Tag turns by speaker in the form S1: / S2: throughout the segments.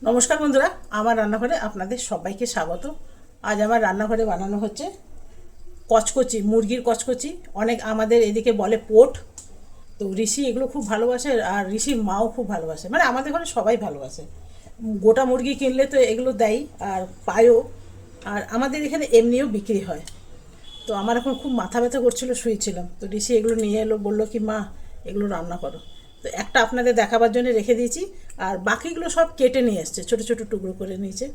S1: নমস্কার বন্ধুরা, আমার রান্নাঘরে আপনাদের সবাইকে স্বাগত। আজ আমার রান্নাঘরে বানানো হচ্ছে কচকচি, মুরগির কচকচি। অনেক আমাদের এদিকে বলে পোট। তো ঋষি এগুলো খুব ভালোবাসে, আর ঋষির মাও খুব ভালোবাসে, মানে আমাদের ঘরে সবাই ভালোবাসে। গোটা মুরগি কিনলে তো এগুলো দেয়, আর পায়ও। আর আমাদের এখানে এমনিও বিক্রি হয়। তো আমার এখন খুব মাথা ব্যথা করছিল, শুয়েছিলাম, তো ঋষি এগুলো নিয়ে এলো, বললো কি মা এগুলো রান্না করো। তো একটা আপনাদের দেখাবার জন্য রেখে দিয়েছি, আর বাকিগুলো সব কেটে নিয়ে এসছে, ছোটো ছোটো টুকরো করে নিয়েছে।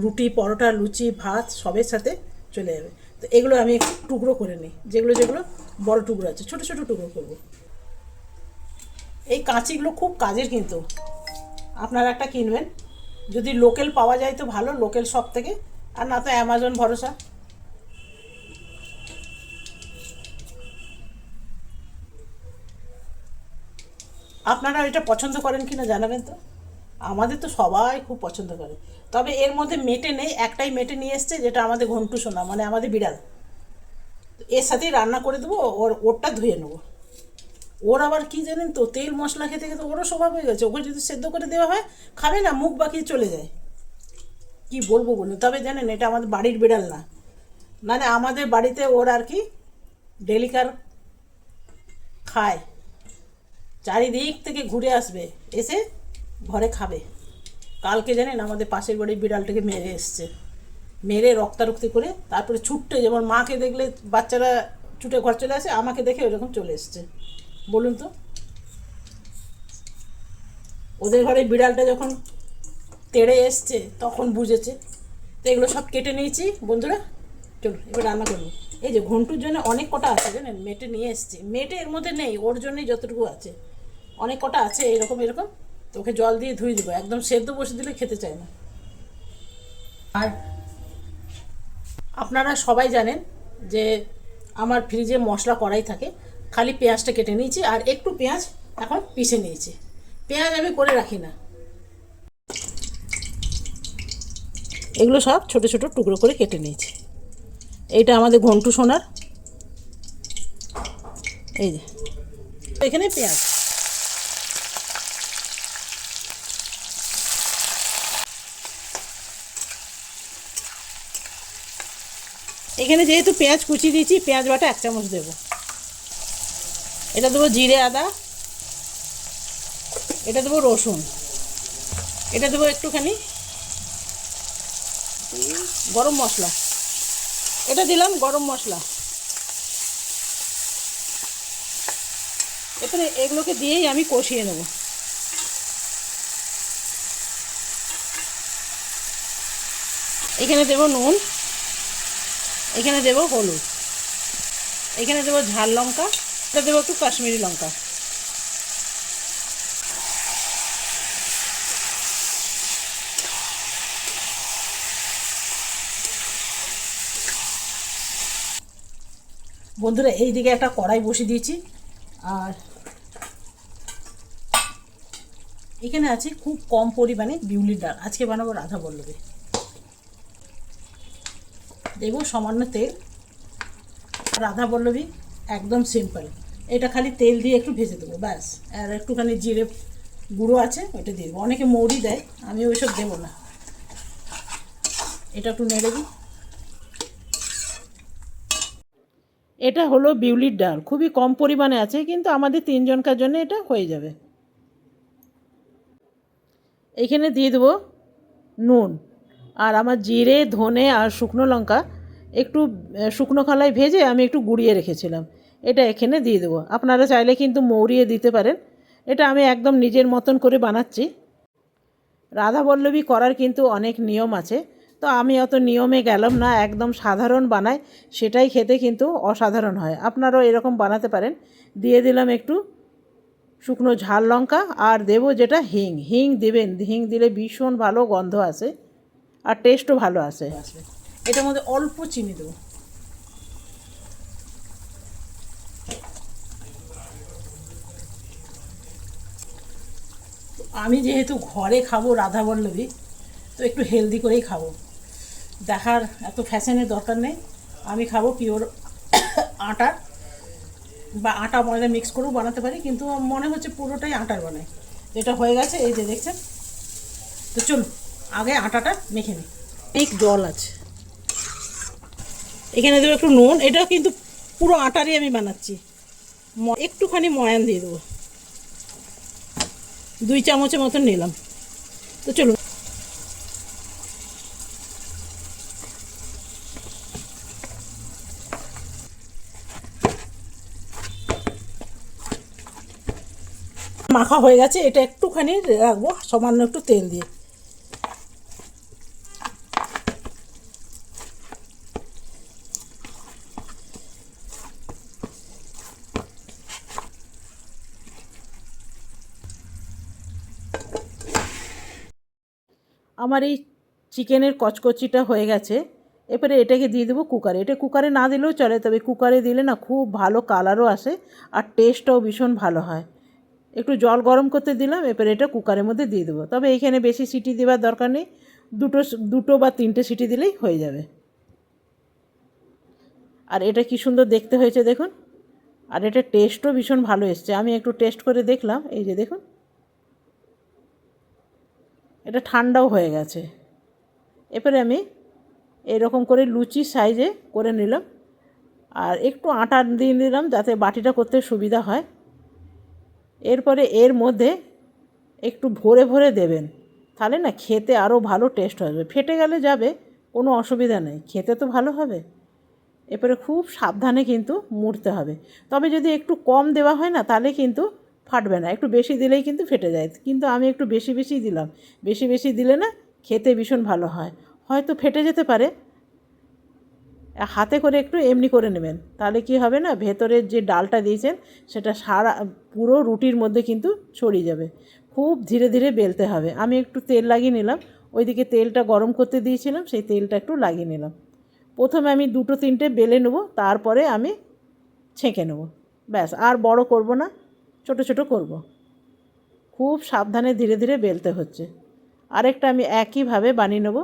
S1: রুটি, পরোটা, লুচি, ভাত সবের সাথে চলে যাবে। তো এগুলো আমি একটু টুকরো করে নিই, যেগুলো যেগুলো বড় টুকরো আছে ছোটো ছোটো টুকরো করব। এই কাঁচিগুলো খুব কাজের, কিন্তু আপনারা একটা কিনবেন, যদি লোকাল পাওয়া যায় তো ভালো, লোকাল শপ থেকে, আর না তো অ্যামাজন ভরসা। আপনারা এটা পছন্দ করেন কি না জানাবেন তো। আমাদের তো সবাই খুব পছন্দ করে। তবে এর মধ্যে মেটে নেই, একটাই মেটে নিয়ে এসছে, যেটা আমাদের ঘন্টু সোনা, মানে আমাদের বিড়াল। এর সাথেই রান্না করে দেবো, ওরটা ধুয়ে নেবো। ওর আবার কি জানেন তো, তেল মশলা খেতে খেতে ওরও স্বভাব হয়ে গেছে। ওকে যদি সেদ্ধ করে দেওয়া হয়, খাবে না, মুখ বাঁকিয়ে চলে যায়। কি বলবো বলুন। তবে জানেন, এটা আমাদের বাড়ির বিড়াল না, মানে আমাদের বাড়িতে ওর আর কি ডেলিকার খায়, চারিদিক থেকে ঘুরে আসবে, এসে ঘরে খাবে। কালকে জানেন আমাদের পাশের বাড়ির বিড়ালটাকে মেরে এসছে, মেরে রক্তারক্তি করে তারপরে ছুটতে, যেমন মাকে দেখলে বাচ্চারা ছুটে ঘর চলে আসে, আমাকে দেখে ওরকম চলে এসছে। বলুন তো, ওদের ঘরে বিড়ালটা যখন তেড়ে এসছে তখন বুঝেছে। তো এগুলো সব কেটে নিয়েছি বন্ধুরা, চলুন এবার রান্না করবো। এই যে ঘন্টুর জন্য অনেক কটা আছে জানেন, মেটে নিয়ে এসছে। মেটে এর মধ্যে নেই, ওর জন্যই যতটুকু আছে, অনেক কটা আছে এরকম এরকম। তো ওকে জল দিয়ে ধুয়ে দেবো, একদম সেদ্ধ বসে দিলে খেতে চায় না। আর আপনারা সবাই জানেন যে আমার ফ্রিজে মশলা কড়াই থাকে, খালি পেঁয়াজটা কেটে নিয়েছি, আর একটু পেঁয়াজ এখন পিষে নিয়েছি। পেঁয়াজ আমি করে রাখি না, এগুলো সব ছোট ছোট টুকরো করে কেটে নিয়েছি। এইটা আমাদের ঘন্টু সোনার, এই যে এখানে পেঁয়াজ। এখানে যেহেতু পেঁয়াজ কুচি দিয়েছি, পেঁয়াজ বাটা 1 চামচ দেবো। এটা দেবো জিরে আদা, এটা দেবো রসুন, এটা দেবো একটুখানি গরম মশলা, এটা দিলাম গরম মশলা। এখানে এগুলোকে দিয়েই আমি কষিয়ে নেব। এখানে দেবো নুন, এখানে দেবো হলুদ, এখানে দেবো ঝাল লঙ্কা, এটা দেবো একটু কাশ্মীরি লঙ্কা। বন্ধুরা এই দিকে একটা কড়াই বসিয়ে দিয়েছি, আর এখানে আছে খুব কম পরিমাণে বিউলির ডাল। আজকে বানাবো রাধা বল্লভী। দেবো সামান্য তেল। রাধা বল্লভী একদম সিম্পল, এটা খালি তেল দিয়ে একটু ভেজে দেবো ব্যাস। আর একটুখানি জিরে গুঁড়ো আছে, ওইটা দিয়ে দেবো। অনেকে মৌরি দেয়, আমি ওইসব দেবো না। এটা একটু নেড়ে দিই। এটা হলো বিউলির ডাল, খুবই কম পরিমাণে আছে, কিন্তু আমাদের 3 জনকার জন্য এটা হয়ে যাবে। এখানে দিয়ে দেবো নুন, আর আমার জিরে, ধনে আর শুকনো লঙ্কা একটু শুকনো খোলায় ভেজে আমি একটু গুঁড়িয়ে রেখেছিলাম, এটা এখানে দিয়ে দেবো। আপনারা চাইলে কিন্তু মৌরিয়ে দিতে পারেন। এটা আমি একদম নিজের মতন করে বানাচ্ছি। রাধা বল্লভী করার কিন্তু অনেক নিয়ম আছে, তো আমি অত নিয়মে গেলাম না, একদম সাধারণ বানাই, সেটাই খেতে কিন্তু অসাধারণ হয়। আপনারাও এরকম বানাতে পারেন। দিয়ে দিলাম একটু শুকনো ঝাল লঙ্কা, আর দেবো যেটা হিং। হিং দেবেন, হিং দিলে ভীষণ ভালো গন্ধ আসে, আর টেস্টও ভালো আসে। এটার মধ্যে অল্প চিনি দেবো। আমি যেহেতু ঘরে খাবো রাধা বল্লভী, তো একটু হেলদি করেই খাবো। দেখার এত ফ্যাশনের দরকার নেই, আমি খাবো পিওর আটার, বা আটা ময়দা মিক্স করেও বানাতে পারি, কিন্তু মনে হচ্ছে পুরোটাই আটার বানাই। এটা হয়ে গেছে, এই যে দেখছেন তো চলুন আগে আটাটা মেখে নিই। ঠিক জল আছে, এখানে দেবো একটু নুন। এটা কিন্তু পুরো আটারই আমি বানাচ্ছি। একটুখানি ময়ান দিয়ে দেবো, 2 চামচের মতন নিলাম। তো চলুন মাখা হয়ে গেছে, এটা একটুখানি রাখবো সামান্য একটু তেল দিয়ে। আমার এই চিকেনের কচকচিটা হয়ে গেছে। এরপরে এটাকে দিয়ে দেবো কুকারে। এটা কুকারে না দিলেও চলে, তবে কুকারে দিলে না খুব ভালো কালারও আসে আর টেস্টটাও ভীষণ ভালো হয়। একটু জল গরম করতে দিলাম, এরপরে এটা কুকারের মধ্যে দিয়ে দেবো। তবে এইখানে বেশি সিটি দেওয়ার দরকার নেই, দুটো বা 3টে সিটি দিলেই হয়ে যাবে। আর এটা কি সুন্দর দেখতে হয়েছে দেখুন, আর এটা টেস্টও ভীষণ ভালো এসছে। আমি একটু টেস্ট করে দেখলাম, এই যে দেখুন এটা ঠান্ডাও হয়ে গেছে। এরপরে আমি এরকম করে লুচি সাইজে করে নিলাম, আর একটু আটা দিয়ে নিলাম যাতে বাটিটা করতে সুবিধা হয়। এরপরে এর মধ্যে একটু ভরে ভরে দেবেন, তাহলে না খেতে আরও ভালো টেস্ট হবে। ফেটে গেলে যাবে, কোনো অসুবিধা নেই, খেতে তো ভালো হবে। এরপরে খুব সাবধানে কিন্তু মুড়তে হবে। তবে যদি একটু কম দেওয়া হয় না তাহলে কিন্তু ফাটবে না, একটু বেশি দিলেই কিন্তু ফেটে যায়। কিন্তু আমি একটু বেশি বেশি দিলাম, বেশি বেশি দিলে না খেতে ভীষণ ভালো হয়। হয়তো ফেটে যেতে পারে, হাতে করে একটু এমনি করে নেবেন, তাহলে কি হবে না, ভেতরের যে ডালটা দিয়েছেন সেটা সারা পুরো রুটির মধ্যে কিন্তু ছড়িয়ে যাবে। খুব ধীরে ধীরে বেলতে হবে। আমি একটু তেল লাগিয়ে নিলাম, ওইদিকে তেলটা গরম করতে দিয়েছিলাম, সেই তেলটা একটু লাগিয়ে নিলাম। প্রথমে আমি 2-3টে বেলে নেব, তারপরে আমি ছেঁকে নেব। ব্যাস, আর বড় করব না, ছোট ছোট করব। খুব সাবধানে ধীরে ধীরে বেলতে হচ্ছে। আরেকটা আমি একইভাবে বানিয়ে নেব।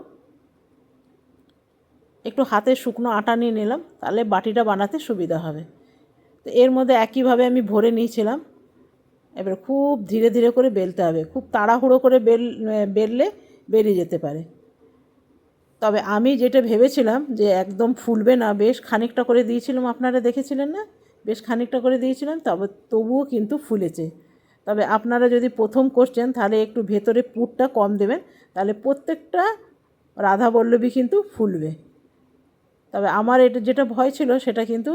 S1: একটু হাতে শুকনো আটা নিয়ে নিলাম, তাহলে বাটিটা বানাতে সুবিধা হবে। তো এর মধ্যে একইভাবে আমি ভরে নিয়েছিলাম। এবার খুব ধীরে ধীরে করে বেলতে হবে, খুব তাড়াহুড়ো করে বেললে বেরিয়ে যেতে পারে। তবে আমি যেটা ভেবেছিলাম যে একদম ফুলবে না, বেশ খানিকটা করে দিয়েছিলাম, আপনারা দেখেছিলেন না, বেশ খানিকটা করে দিয়েছিলাম, তবুও কিন্তু ফুলেছে। তবে আপনারা যদি প্রথম করছেন তাহলে একটু ভেতরে পুরটা কম দেবেন, তাহলে প্রত্যেকটা রাধাবল্লভী কিন্তু ফুলবে। তবে আমার এটা যেটা ভয় ছিল সেটা কিন্তু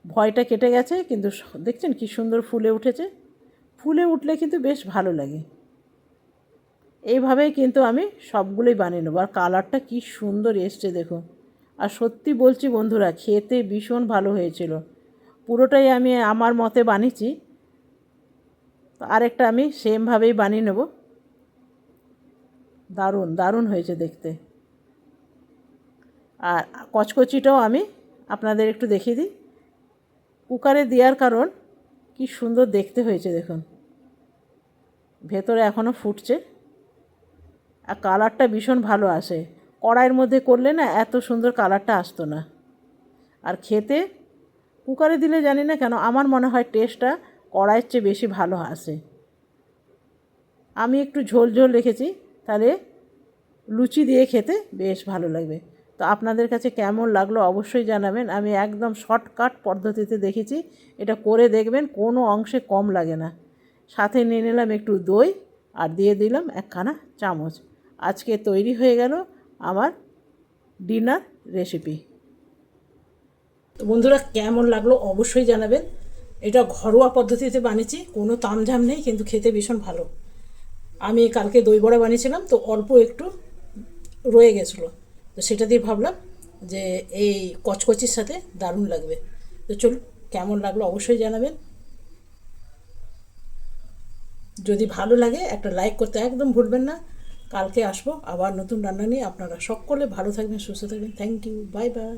S1: ভয়টা কেটে গেছে। কিন্তু দেখছেন কি সুন্দর ফুলে উঠেছে। ফুলে উঠলে কিন্তু বেশ ভালো লাগে। এইভাবেই কিন্তু আমি সবগুলোই বানিয়ে নেবো। আর কালারটা কি সুন্দর এসছে দেখুন। আর সত্যি বলছি বন্ধুরা, খেতে ভীষণ ভালো হয়েছিল। পুরোটাই আমি আমার মতে বানিয়েছি। আরেকটা আমি সেমভাবেই বানিয়ে নেব। দারুণ দারুণ হয়েছে দেখতে। আর কচকচিটাও আমি আপনাদের একটু দেখিয়ে দিই। কুকারে দেওয়ার কারণ কি সুন্দর দেখতে হয়েছে দেখুন, ভেতরে এখনও ফুটছে আর কালারটা ভীষণ ভালো আসে। কড়াইয়ের মধ্যে করলে না এত সুন্দর কালারটা আসতো না। আর খেতে কুকারে দিলে জানি না কেন আমার মনে হয় টেস্টটা কড়াইয়ের চেয়ে বেশি ভালো আসে। আমি একটু ঝোল ঝোল রেখেছি, তাহলে লুচি দিয়ে খেতে বেশ ভালো লাগবে। তো আপনাদের কাছে কেমন লাগলো অবশ্যই জানাবেন। আমি একদম শর্টকাট পদ্ধতিতে দেখেছি, এটা করে দেখবেন, কোনো অংশে কম লাগে না। সাথে নিয়ে নিলাম একটু দই আর দিয়ে দিলাম 1খানা চামচ। আজকে তৈরি হয়ে গেল আমার ডিনার রেসিপি। তো বন্ধুরা কেমন লাগলো অবশ্যই জানাবেন। এটা ঘরোয়া পদ্ধতিতে বানিয়েছি, কোনো তামঝাম নেই, কিন্তু খেতে ভীষণ ভালো। আমি কালকে দই বড়া বানিয়েছিলাম, তো অল্প একটু রয়ে গেছিলো, তো সেটা দিয়ে ভাবলাম যে এই কচকচির সাথে দারুণ লাগবে। তো চলুন, কেমন লাগলো অবশ্যই জানাবেন। যদি ভালো লাগে একটা লাইক করতে একদম ভুলবেন না। কালকে আসবো আবার নতুন রান্না নিয়ে। আপনারা সকলে ভালো থাকবেন, সুস্থ থাকবেন। Thank you, bye by.